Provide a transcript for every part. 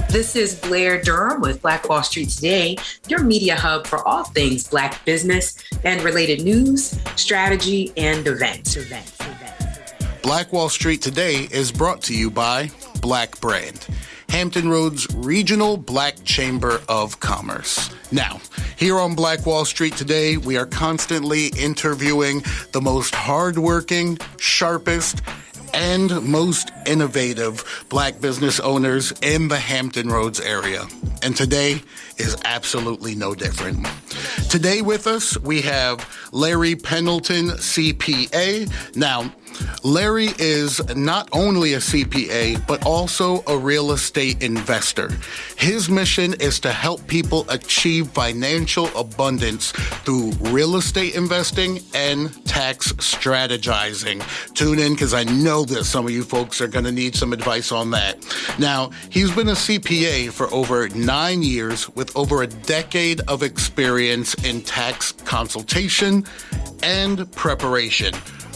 This is Blair Durham with BlackWallStreet Today, your media hub for all things Black business and related news, strategy, and events. Black Wall Street Today is brought to you by Black Brand, Hampton Roads Regional Black Chamber of Commerce. Now, here on Black Wall Street Today, we are constantly interviewing the most hardworking, sharpest, and most innovative Black business owners in the Hampton Roads area. And today is absolutely no different. Today with us, we have Larry Pendleton, CPA. Now, Larry is not only a CPA, but also a real estate investor. His mission is to help people achieve financial abundance through real estate investing and tax strategizing. Tune in because I know that some of you folks are going to need some advice on that. Now, he's been a CPA for over 9 years with over a decade of experience in tax consultation and preparation,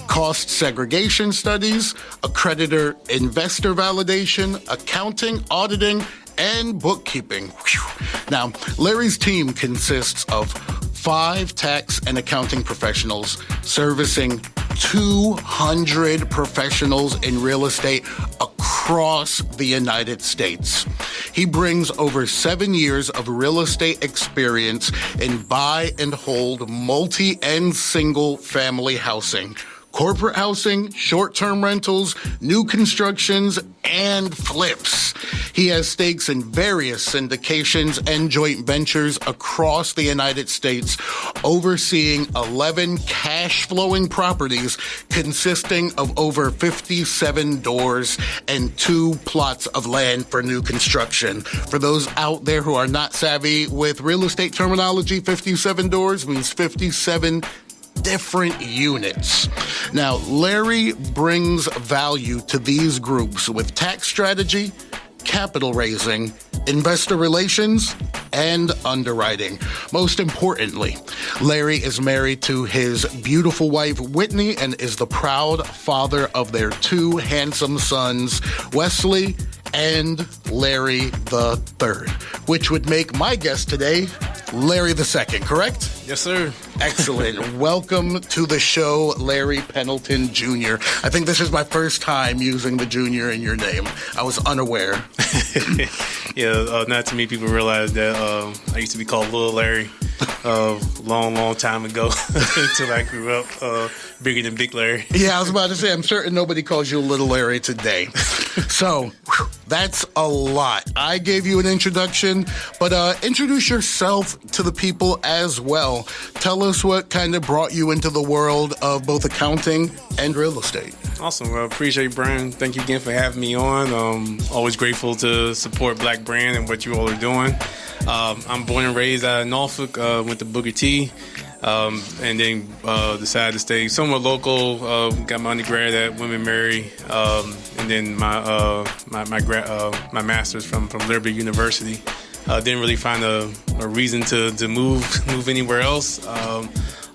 cost segregation studies, accreditor investor validation, accounting, auditing, and bookkeeping. Whew. Now, Larry's team consists of 5 tax and accounting professionals servicing 200 professionals in real estate across the United States. He brings over 7 years of real estate experience in buy and hold multi and single family housing, corporate housing, short-term rentals, new constructions, and flips. He has stakes in various syndications and joint ventures across the United States, overseeing 11 cash-flowing properties consisting of over 57 doors and 2 plots of land for new construction. For those out there who are not savvy with real estate terminology, 57 doors means 57 different units. Now, Larry brings value to these groups with tax strategy, capital raising, investor relations, and underwriting. Most importantly, Larry is married to his beautiful wife, Whitney, and is the proud father of their 2 handsome sons, Wesley and Larry the Third, which would make my guest today Larry the Second, correct? Yes, sir. Excellent. Welcome to the show, Larry Pendleton Jr. I think this is my first time using the Jr. in your name. I was unaware. Yeah, not too many people realize that I used to be called Little Larry long time ago until I grew up bigger than Big Larry. Yeah, I was about to say, I'm certain nobody calls you Little Larry today. So, that's a lot. I gave you an introduction, but introduce yourself to the people as well. Tell us what kind of brought you into the world of both accounting and real estate. Awesome. Well, appreciate it, Brian. Thank you again for having me on. Always grateful to support Black Brand and what you all are doing. I'm born and raised out of Norfolk, went to Booker T, and then decided to stay somewhat local. Got my undergrad at Women Mary, and then my master's from Liberty University. Didn't really find a reason to move anywhere else.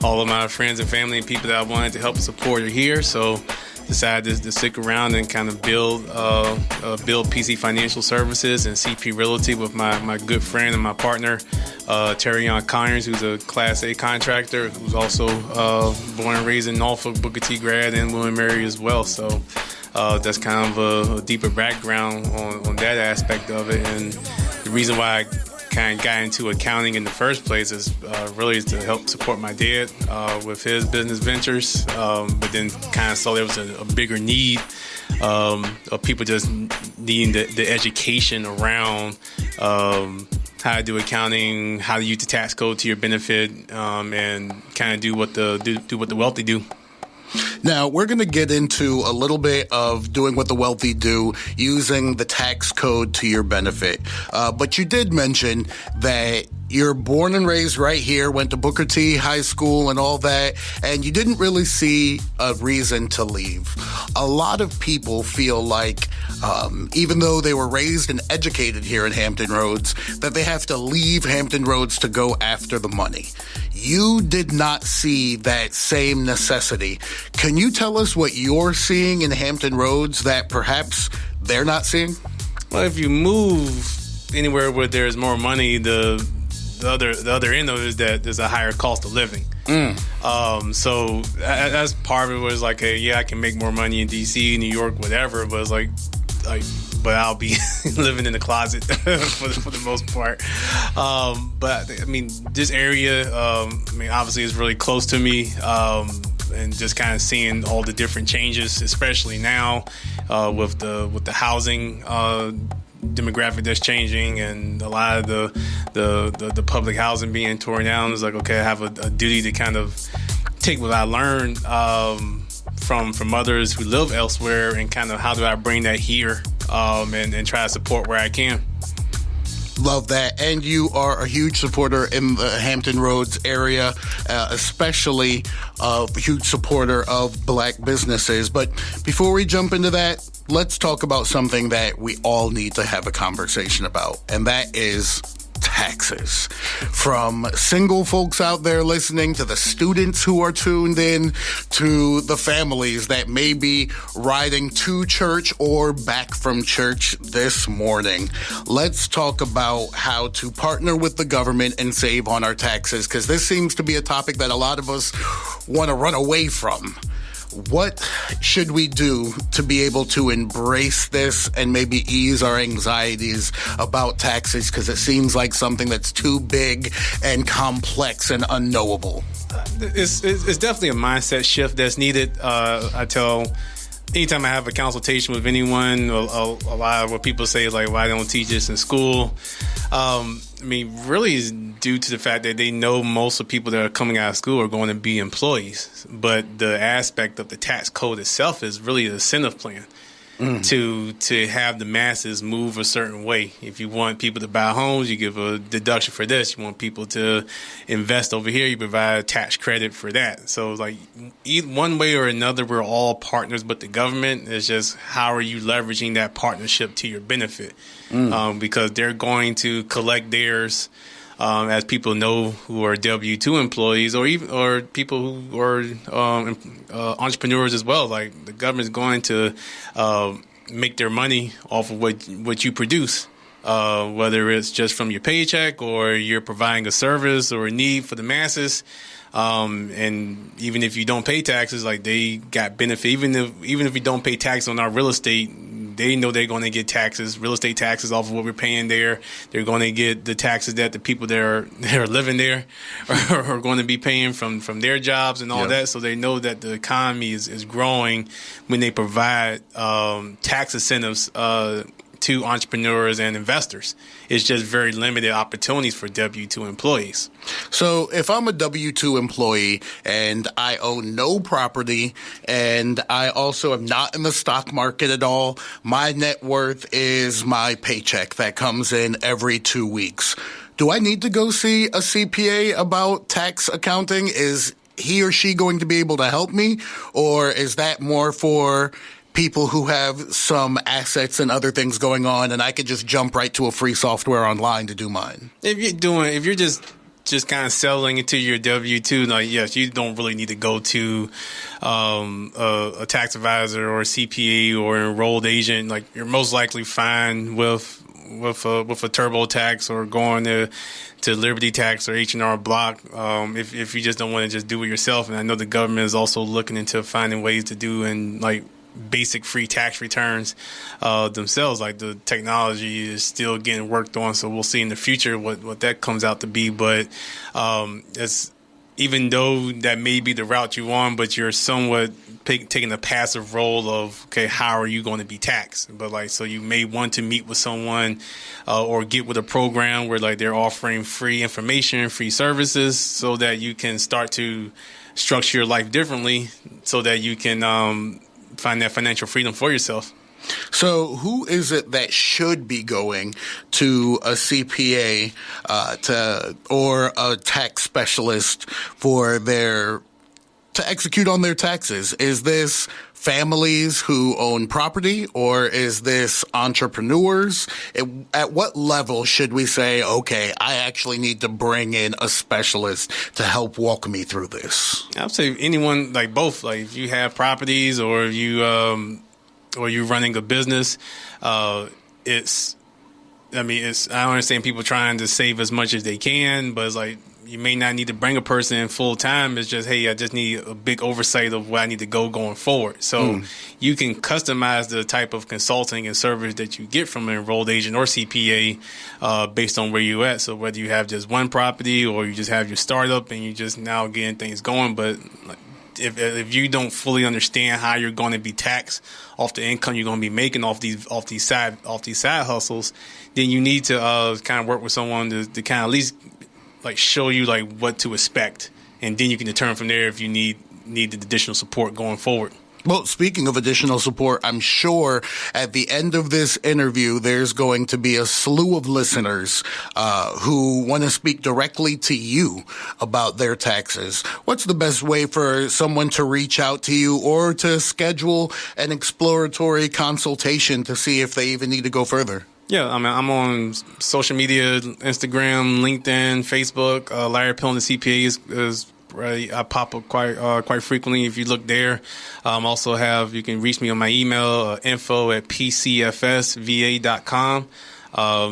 All of my friends and family and people that I wanted to help support are here, so decided to stick around and kind of build PC Financial Services and CP Realty with my good friend and my partner, Terrion Conyers, who's a Class A contractor, who's also born and raised in Norfolk, Booker T grad, and William Mary as well. So that's kind of a deeper background on that aspect of it. And the reason why I kind of got into accounting in the first place is really to help support my dad with his business ventures, but then kind of saw there was a bigger need of people just needing the education around how to do accounting, how to use the tax code to your benefit, and kind of do what the wealthy do. Now, we're going to get into a little bit of doing what the wealthy do, using the tax code to your benefit. But you did mention that you're born and raised right here, went to Booker T High School and all that, and you didn't really see a reason to leave. A lot of people feel like, even though they were raised and educated here in Hampton Roads, that they have to leave Hampton Roads to go after the money. You did not see that same necessity. Can you tell us what you're seeing in Hampton Roads that perhaps they're not seeing? Well, if you move anywhere where there's more money, the other end of it is that there's a higher cost of living. So that's part of it. Was like, hey, I can make more money in DC, New York, whatever, but it's like but I'll be living in the closet for the most part. But I mean, this area, obviously is really close to me, and just kind of seeing all the different changes, especially now with the housing demographic that's changing, and a lot of the public housing being torn down. It's like, okay, I have a duty to kind of take what I learned from others who live elsewhere, and kind of how do I bring that here, and try to support where I can. Love that. And you are a huge supporter in the Hampton Roads area, especially a huge supporter of Black businesses. But before we jump into that, let's talk about something that we all need to have a conversation about, and that is taxes. From single folks out there listening, to the students who are tuned in, to the families that may be riding to church or back from church this morning. Let's talk about how to partner with the government and save on our taxes, because this seems to be a topic that a lot of us want to run away from. What should we do to be able to embrace this and maybe ease our anxieties about taxes? Because it seems like something that's too big and complex and unknowable. It's definitely a mindset shift that's needed. I tell, anytime I have a consultation with anyone, a lot of what people say is like, why don't teach this in school? Really is due to the fact that they know most of the people that are coming out of school are going to be employees. But the aspect of the tax code itself is really an incentive plan to have the masses move a certain way. If you want people to buy homes, you give a deduction for this. You want people to invest over here, you provide tax credit for that. So like one way or another, we're all partners with the government. It's just how are you leveraging that partnership to your benefit? Because they're going to collect theirs, as people know who are W-2 employees, or people who are entrepreneurs as well. Like the government's going to make their money off of what you produce, whether it's just from your paycheck or you're providing a service or a need for the masses. And even if you don't pay taxes, like they got benefit. Even if we don't pay tax on our real estate, they know they're going to get taxes, real estate taxes off of what we're paying there. They're going to get the taxes that the people that are living there are going to be paying from their jobs and all that. So they know that the economy is growing when they provide tax incentives to entrepreneurs and investors. It's just very limited opportunities for W-2 employees. So if I'm a W-2 employee and I own no property and I also am not in the stock market at all, my net worth is my paycheck that comes in every 2 weeks. Do I need to go see a CPA about tax accounting? Is he or she going to be able to help me? Or is that more for people who have some assets and other things going on, and I could just jump right to a free software online to do mine? If you're just kind of selling into your W-2, like, yes, you don't really need to go to a tax advisor or a CPA or an enrolled agent. Like, you're most likely fine with a TurboTax or going to Liberty Tax or H&R Block, if you just don't want to just do it yourself. And I know the government is also looking into finding ways to do and like basic free tax returns themselves. Like the technology is still getting worked on, so we'll see in the future what that comes out to be. But it's, even though that may be the route you want, but you're somewhat taking a passive role of, okay, how are you going to be taxed? But like, so you may want to meet with someone or get with a program where like they're offering free information, free services, so that you can start to structure your life differently, so that you can find that financial freedom for yourself. So who is it that should be going to a CPA or a tax specialist to execute on their taxes? Is this families who own property, or is this entrepreneurs? At what level should we say, okay, I actually need to bring in a specialist to help walk me through this? I would say anyone, like both. Like if you have properties or you're running a business, it's I mean, I understand people trying to save as much as they can, but it's like you may not need to bring a person in full time. It's just, hey, I just need a big oversight of where I need to go going forward. So you can customize the type of consulting and service that you get from an enrolled agent or CPA based on where you're at. So whether you have just one property or you just have your startup and you just now getting things going, but if you don't fully understand how you're going to be taxed off the income you're going to be making off these side hustles, then you need to kind of work with someone to kind of at least like show you like what to expect, and then you can determine from there if you need the additional support going forward. Well, speaking of additional support, I'm sure at the end of this interview, there's going to be a slew of listeners who want to speak directly to you about their taxes. What's the best way for someone to reach out to you or to schedule an exploratory consultation to see if they even need to go further? Yeah, I mean, I'm on social media, Instagram, LinkedIn, Facebook. Larry Pendleton CPA is right. I pop up quite frequently if you look there. Also you can reach me on my email, info@pcfsva.com.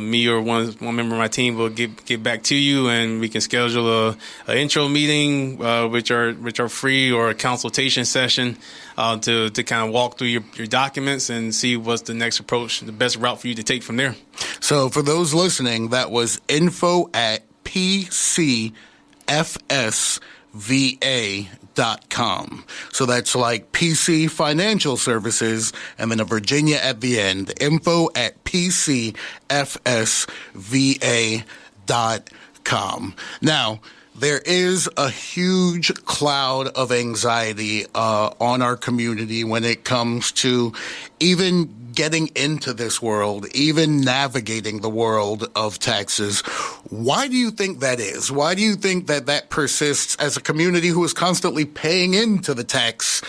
Me or one member of my team will get back to you, and we can schedule a intro meeting, which are free, or a consultation session to kind of walk through your documents and see what's the next approach, the best route for you to take from there. So for those listening, that was info@pcfsva.com. So that's like PC Financial Services and then a Virginia at the end. info@pcfsva.com. Now, there is a huge cloud of anxiety on our community when it comes to even getting into this world, even navigating the world of taxes. Why do you think that is? Why do you think that persists as a community who is constantly paying into the tax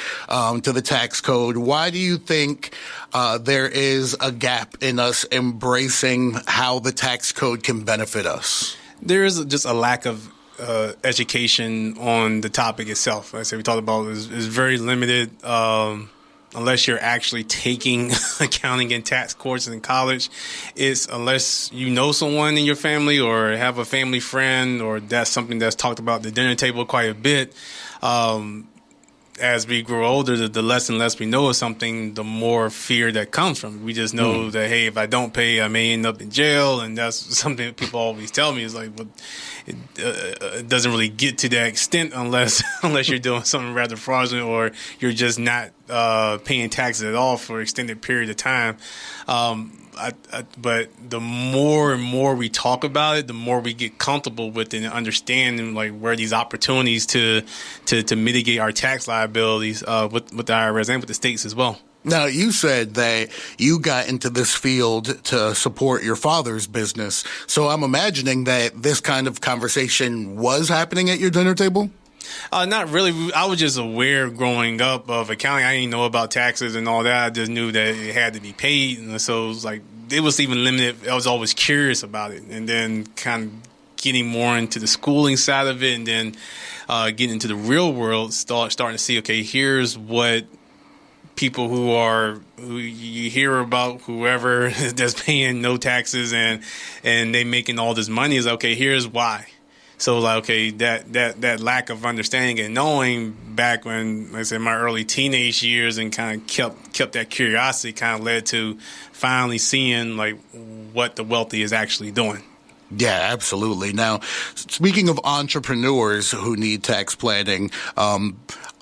code? Why do you think there is a gap in us embracing how the tax code can benefit us? There is just a lack of education on the topic itself. Like I said, we talked about is very limited. Unless you're actually taking accounting and tax courses in college, unless you know someone in your family or have a family friend, or that's something that's talked about at the dinner table quite a bit. As we grow older, the less and less we know of something, the more fear that comes from it. We just know that, hey, if I don't pay, I may end up in jail. And that's something that people always tell me is like, well, it doesn't really get to that extent unless you're doing something rather fraudulent or you're just not paying taxes at all for an extended period of time. But the more and more we talk about it, the more we get comfortable with it and understanding like where these opportunities to mitigate our tax liabilities with the IRS and with the states as well. Now, you said that you got into this field to support your father's business. So I'm imagining that this kind of conversation was happening at your dinner table? Not really. I was just aware growing up of accounting. I didn't know about taxes and all that. I just knew that it had to be paid. And so it was like, it was even limited. I was always curious about it. And then kind of getting more into the schooling side of it, and then getting into the real world, starting to see, okay, here's what people who you hear about, whoever that's paying no taxes and they making all this money, is okay, here's why. So like, okay, that lack of understanding and knowing back when, like I said, my early teenage years, and kind of kept that curiosity, kind of led to finally seeing like what the wealthy is actually doing. Yeah, absolutely. Now, speaking of entrepreneurs who need tax planning,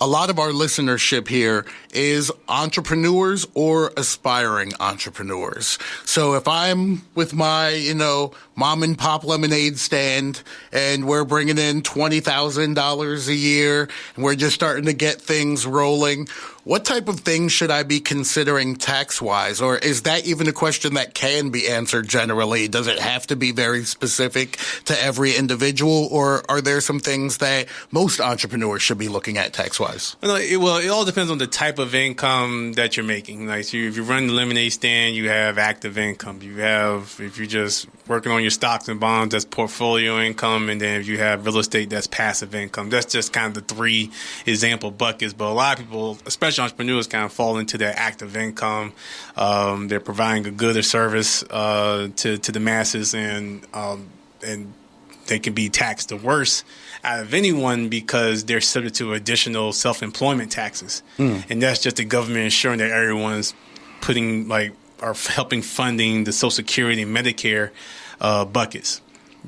a lot of our listenership here is entrepreneurs or aspiring entrepreneurs. So if I'm with my, mom and pop lemonade stand and we're bringing in $20,000 a year and we're just starting to get things rolling, what type of things should I be considering tax-wise? Or is that even a question that can be answered generally? Does it have to be very specific to every individual? Or are there some things that most entrepreneurs should be looking at tax-wise? wise? It all depends on the type of income that you're making. Like, so if you run the lemonade stand, you have active income. If you're just working on your stocks and bonds, that's portfolio income. And then if you have real estate, that's passive income. That's just kind of the three example buckets. But a lot of people, especially entrepreneurs, kind of fall into that active income. They're providing a good or service to the masses, and they can be taxed the worst out of anyone because they're subject to additional self-employment taxes. And that's just the government ensuring that everyone's helping funding the Social Security and Medicare buckets.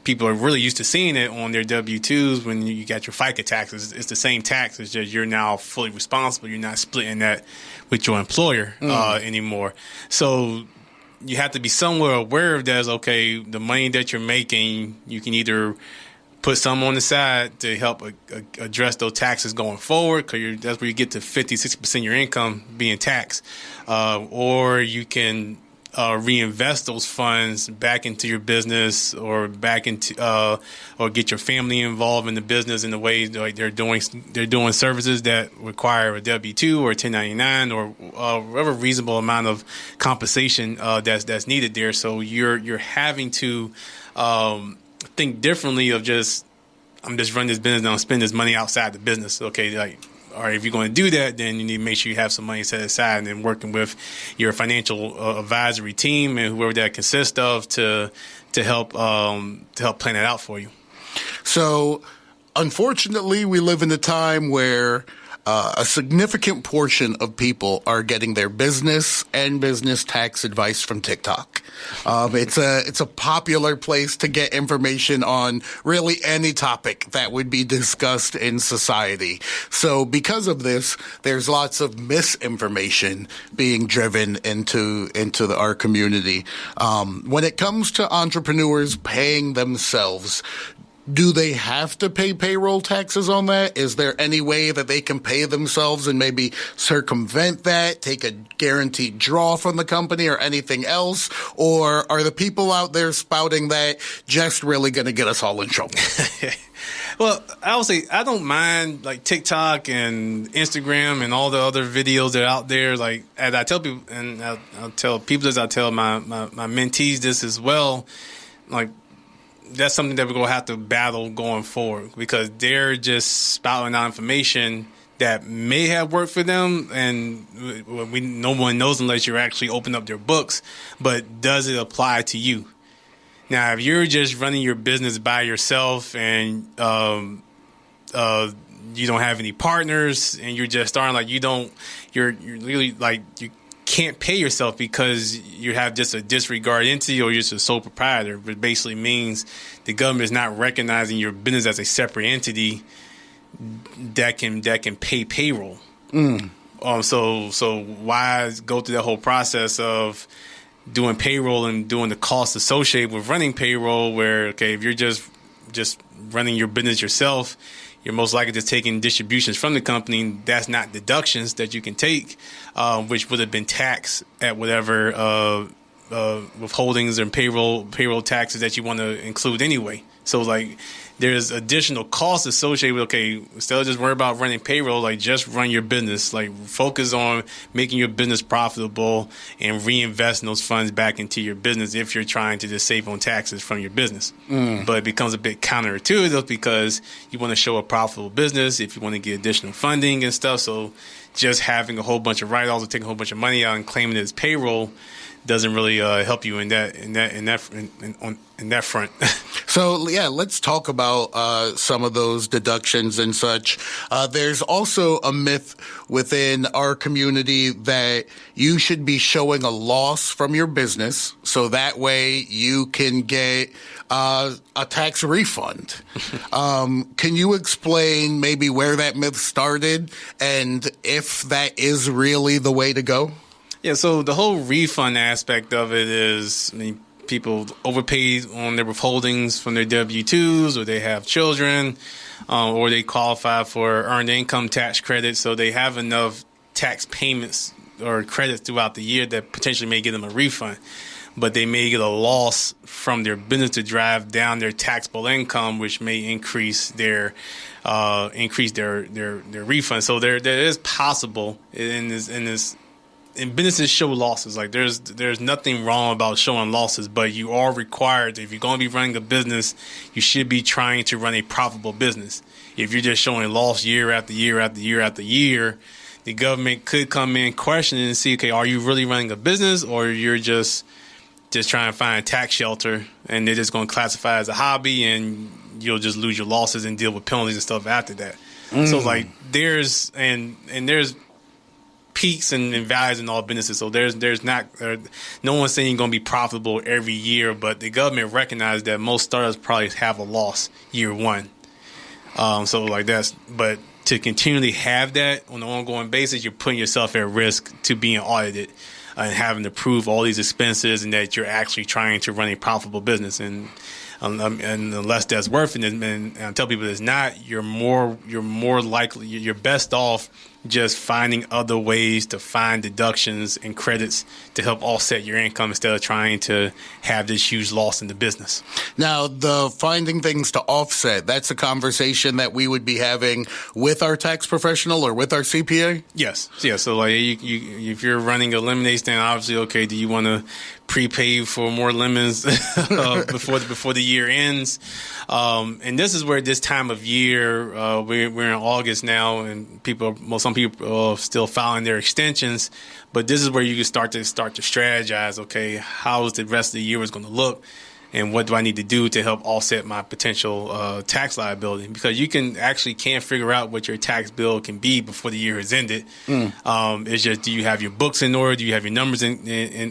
People are really used to seeing it on their W-2s when you got your FICA taxes. It's the same tax. It's just you're now fully responsible. You're not splitting that with your employer anymore. So you have to be somewhat aware of that. Okay, the money that you're making, you can either put some on the side to help address those taxes going forward, because that's where you get to 50-60% of your income being taxed, or you can reinvest those funds back into your business, or back into or get your family involved in the business in the ways like they're doing services that require a W-2 or 1099 or whatever reasonable amount of compensation that's needed there. So you're having to think differently of I'm just running this business and I'll spend this money outside the business. Okay, all right, if you're going to do that, then you need to make sure you have some money set aside, and then working with your financial advisory team and whoever that consists of to help plan it out for you. So, unfortunately, we live in a time where a significant portion of people are getting their business and business tax advice from TikTok. It's a popular place to get information on really any topic that would be discussed in society. So because of this, there's lots of misinformation being driven into our community. When it comes to entrepreneurs paying themselves, do they have to pay payroll taxes on that? Is there any way that they can pay themselves and maybe circumvent that, take a guaranteed draw from the company or anything else? Or are the people out there spouting that just really going to get us all in trouble? Well, I would say I don't mind like TikTok and Instagram and all the other videos that are out there. Like, as I tell people, and I'll tell people as I tell my mentees this as well, like, that's something that we're going to have to battle going forward, because they're just spouting out information that may have worked for them, and no one knows unless you're actually open up their books. But does it apply to you? Now, if you're just running your business by yourself and you don't have any partners, and you're just starting, you're really you can't pay yourself because you have just a disregard entity or you're just a sole proprietor, which basically means the government is not recognizing your business as a separate entity that can pay payroll. So why go through that whole process of doing payroll and doing the costs associated with running payroll, where, okay, if you're just running your business yourself, you're most likely just taking distributions from the company. That's not deductions that you can take, which would have been taxed at whatever withholdings and payroll taxes that you want to include anyway. So, there's additional costs associated with, okay, instead of just worry about running payroll, just run your business. Focus on making your business profitable and reinvesting those funds back into your business if you're trying to just save on taxes from your business. But it becomes a bit counterintuitive because you want to show a profitable business if you want to get additional funding and stuff. So just having a whole bunch of write-offs or taking a whole bunch of money out and claiming it as payroll doesn't really help you in that front. So yeah, let's talk about some of those deductions and such. There's also a myth within our community that you should be showing a loss from your business, so that way you can get a tax refund. Can you explain maybe where that myth started and if that is really the way to go? Yeah, so the whole refund aspect of it is, people overpaid on their withholdings from their W-2s, or they have children, or they qualify for earned income tax credit, so they have enough tax payments or credits throughout the year that potentially may give them a refund. but they may get a loss from their business to drive down their taxable income, which may increase their refund. So there is possible in this. And businesses show losses. Like there's nothing wrong about showing losses, but you are required, if you're going to be running a business, you should be trying to run a profitable business. If you're just showing loss year after year after year after year, the government could come in, question it, and see, okay, are you really running a business, or you're just trying to find a tax shelter, and they're just going to classify it as a hobby, and you'll just lose your losses and deal with penalties and stuff after that. So like there's peaks and valleys in all businesses. So there's not no one's saying you're going to be profitable every year, but the government recognized that most startups probably have a loss year one. So like but to continually have that on an ongoing basis, you're putting yourself at risk to being audited and having to prove all these expenses and that you're actually trying to run a profitable business. And unless that's worth it, and I tell people it's not, you're more likely, you're best off just finding other ways to find deductions and credits to help offset your income instead of trying to have this huge loss in the business. Now, the finding things to offset, that's a conversation that we would be having with our tax professional or with our CPA? Yes. Yeah. So like if you're running a lemonade stand, obviously, okay, do you want to prepay for more lemons before the year ends? And this is where this time of year, we're in August now, and some people are still filing their extensions. But this is where you can start to strategize. Okay, how is the rest of the year is going to look, and what do I need to do to help offset my potential tax liability? Because you can't figure out what your tax bill can be before the year has ended. It's just, do you have your books in order? Do you have your numbers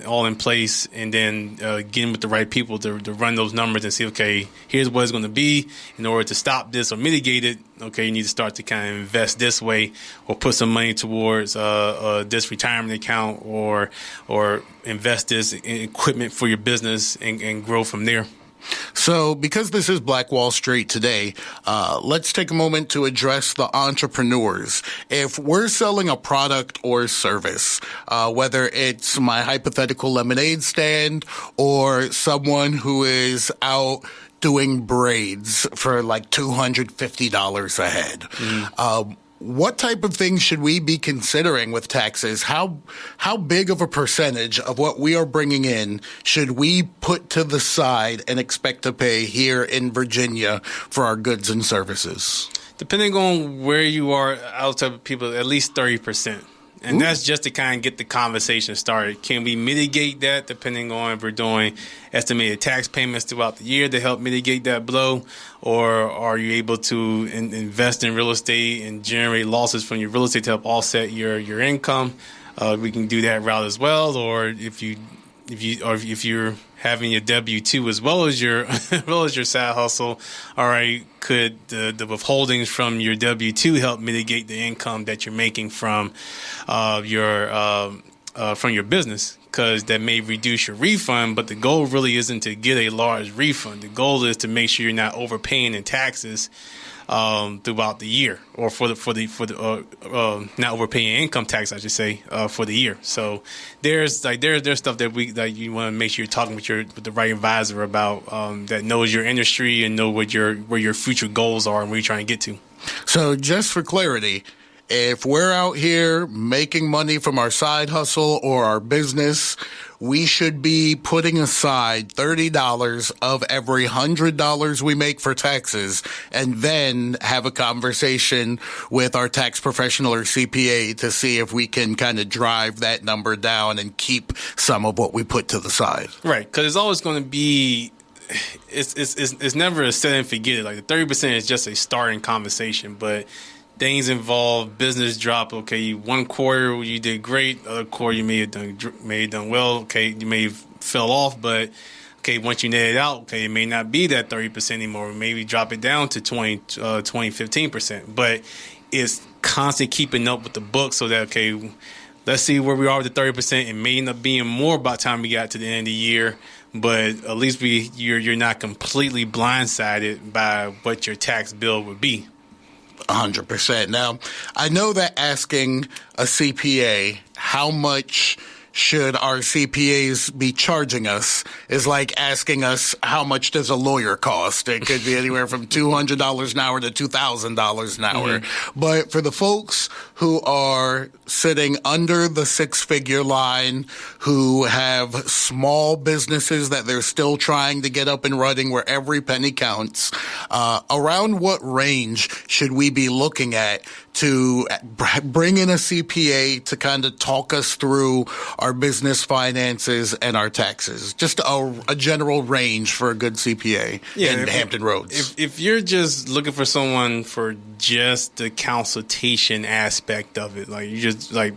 all in place? And then getting with the right people to run those numbers and see, okay, here's what it's going to be. In order to stop this or mitigate it, okay, you need to start to kind of invest this way, or put some money towards this retirement account, or invest this in equipment for your business and grow from there. So because this is Black Wall Street today, let's take a moment to address the entrepreneurs. If we're selling a product or service, whether it's my hypothetical lemonade stand or someone who is out doing braids for like $250 a head, what type of things should we be considering with taxes? How big of a percentage of what we are bringing in should we put to the side and expect to pay here in Virginia for our goods and services? Depending on where you are, I'll tell people at least 30%. And that's just to kind of get the conversation started. Can we mitigate that depending on if we're doing estimated tax payments throughout the year to help mitigate that blow? Or are you able to invest in real estate and generate losses from your real estate to help offset your income? We can do that route as well. Or if you're having your W-2 as well as your side hustle, all right, could the withholdings from your W-2 help mitigate the income that you're making from your business? Because that may reduce your refund, but the goal really isn't to get a large refund. The goal is to make sure you're not overpaying in taxes throughout the year, or for the not overpaying income tax, I should say, for the year. So there's stuff that you want to make sure you're talking with the right advisor about, that knows your industry and know where your future goals are and where you're trying to get to. So just for clarity, if we're out here making money from our side hustle or our business, we should be putting aside $30 of every $100 we make for taxes, and then have a conversation with our tax professional or CPA to see if we can kind of drive that number down and keep some of what we put to the side. Right, because it's always going to be, it's never a set and forget it. Like the 30% is just a starting conversation, but things involve business drop. Okay, one quarter you did great, other quarter you may have done well. Okay, you may have fell off, but okay, once you net it out, okay, it may not be that 30% anymore. Maybe drop it down to 15%. But it's constant keeping up with the book so that, okay, let's see where we are with the 30%. It may end up being more by the time we got to the end of the year, but at least you're not completely blindsided by what your tax bill would be. 100%. Now, I know that asking a CPA how much should our CPAs be charging us is like asking us how much does a lawyer cost. It could be anywhere from $200 an hour to $2,000 an hour. But for the folks who are sitting under the six-figure line, who have small businesses that they're still trying to get up and running where every penny counts, around what range should we be looking at to bring in a CPA to kind of talk us through our business finances and our taxes? Just a general range for a good CPA in Hampton Roads. If you're just looking for someone for just the consultation aspect of it, like you just like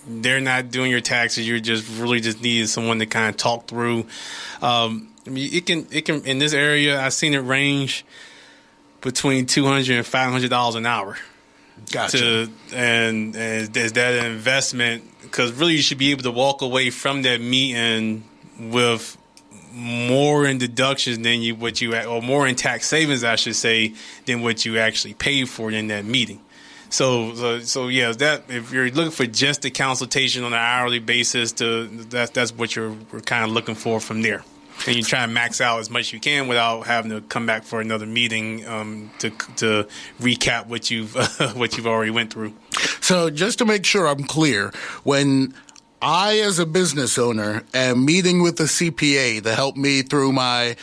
they're not doing your taxes, you're just really just needing someone to kind of talk through. I mean, it can in this area, I've seen it range between $200 and $500 an hour. Gotcha. And is that an investment? Because really, you should be able to walk away from that meeting with more in deductions than or more in tax savings, I should say, than what you actually paid for in that meeting. So yeah, that if you're looking for just a consultation on an hourly basis, that's what we're kind of looking for from there. And you try and max out as much as you can without having to come back for another meeting to recap what you've already went through. So just to make sure I'm clear, when I, as a business owner, am meeting with a CPA to help me through my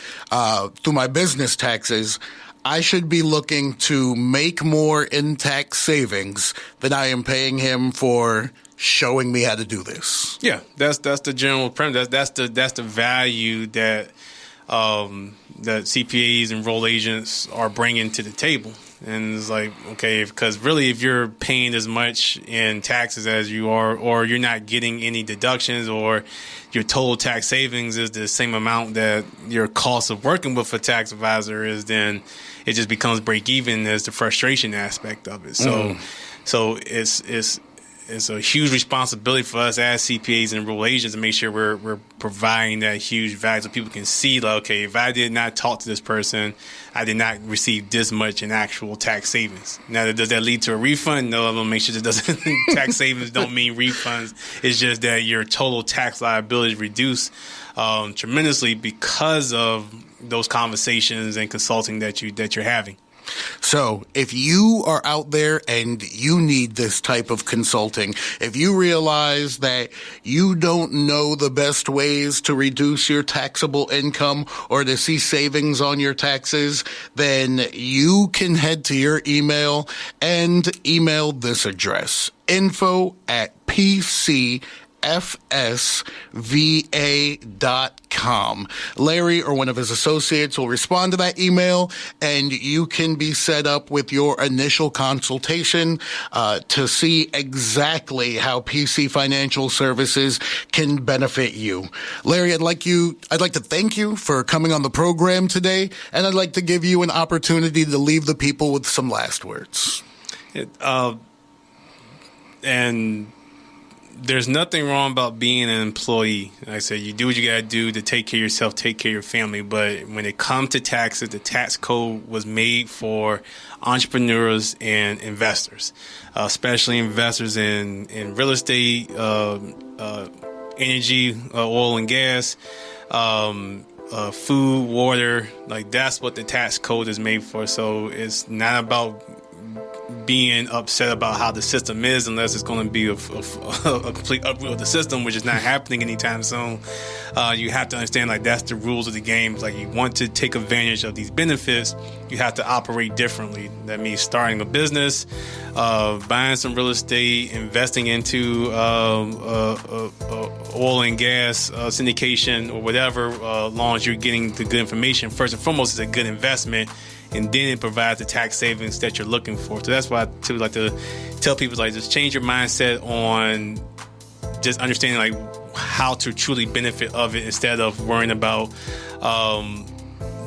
business taxes, I should be looking to make more in tax savings than I am paying him for showing me how to do this. Yeah, that's the general premise. That's the value that that CPAs and enrolled agents are bringing to the table. And it's like, okay, because really, if you're paying as much in taxes as you are, or you're not getting any deductions, or your total tax savings is the same amount that your cost of working with a tax advisor is, then it just becomes break even as the frustration aspect of it. So it's a huge responsibility for us as CPAs and enrolled agents to make sure we're providing that huge value so people can see, like, okay, if I did not talk to this person, I did not receive this much in actual tax savings. Now, does that lead to a refund? No, I'm going to make sure that doesn't. Tax savings don't mean refunds. It's just that your total tax liability is reduced tremendously because of those conversations and consulting that you're having. So if you are out there and you need this type of consulting, if you realize that you don't know the best ways to reduce your taxable income or to see savings on your taxes, then you can head to your email and email this address, info@pcfsva.com. Larry or one of his associates will respond to that email, and you can be set up with your initial consultation to see exactly how PC Financial Services can benefit you. Larry, I'd like to thank you for coming on the program today, and I'd like to give you an opportunity to leave the people with some last words. And there's nothing wrong about being an employee. Like I said, you do what you got to do to take care of yourself, take care of your family. But when it comes to taxes, the tax code was made for entrepreneurs and investors, especially investors in real estate, energy, oil and gas, food, water. Like, that's what the tax code is made for. So it's not about being upset about how the system is, unless it's going to be a complete uproot of the system, which is not happening anytime soon. You have to understand, like, that's the rules of the game. Like, you want to take advantage of these benefits, you have to operate differently. That means starting a business, buying some real estate, investing into oil and gas syndication or whatever, as long as you're getting the good information. First and foremost, it's a good investment, and then it provides the tax savings that you're looking for. So that's why I typically like to tell people, like, just change your mindset on just understanding, like, how to truly benefit of it, instead of worrying about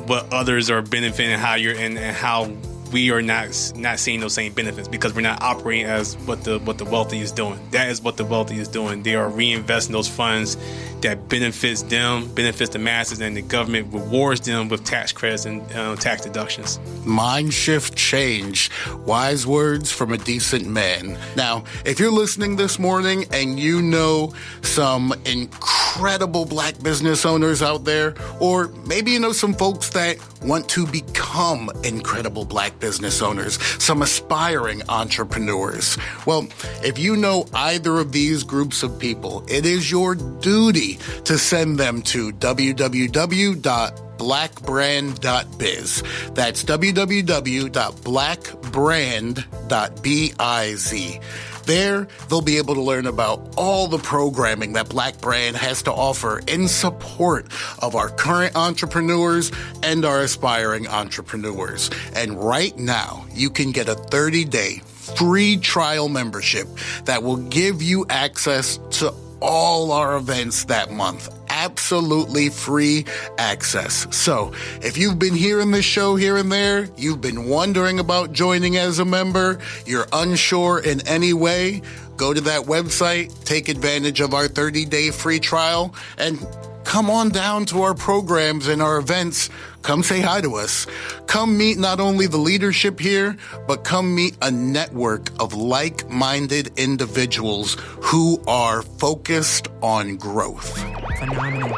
what others are benefiting, and how we are not seeing those same benefits, because we're not operating as what the wealthy is doing. That is what the wealthy is doing. They are reinvesting those funds that benefits them, benefits the masses, and the government rewards them with tax credits and tax deductions. Mind shift change. Wise words from a decent man. Now, if you're listening this morning and you know some incredible black business owners out there, or maybe you know some folks that want to become incredible black business owners, some aspiring entrepreneurs. Well, if you know either of these groups of people, it is your duty to send them to www.blackbrand.biz. That's www.blackbrand.biz. There, they'll be able to learn about all the programming that Black Brand has to offer in support of our current entrepreneurs and our aspiring entrepreneurs. And right now, you can get a 30-day free trial membership that will give you access to all our events that month. Absolutely free access. So if you've been hearing this show here and there, you've been wondering about joining as a member, you're unsure in any way, go to that website, take advantage of our 30-day free trial, and come on down to our programs and our events. Come say hi to us. Come meet not only the leadership here, but come meet a network of like-minded individuals who are focused on growth. Phenomenal.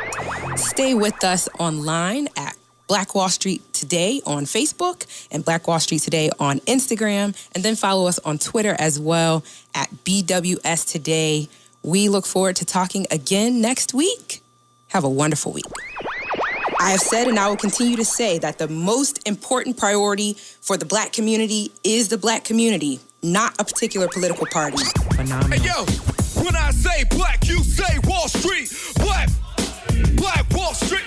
Stay with us online at Black Wall Street Today on Facebook and Black Wall Street Today on Instagram, and then follow us on Twitter as well at BWS Today. We look forward to talking again next week. Have a wonderful week. I have said and I will continue to say that the most important priority for the black community is the black community, not a particular political party. Phenomenal. Hey, yo, when I say black, you say Wall Street. Black Wall Street.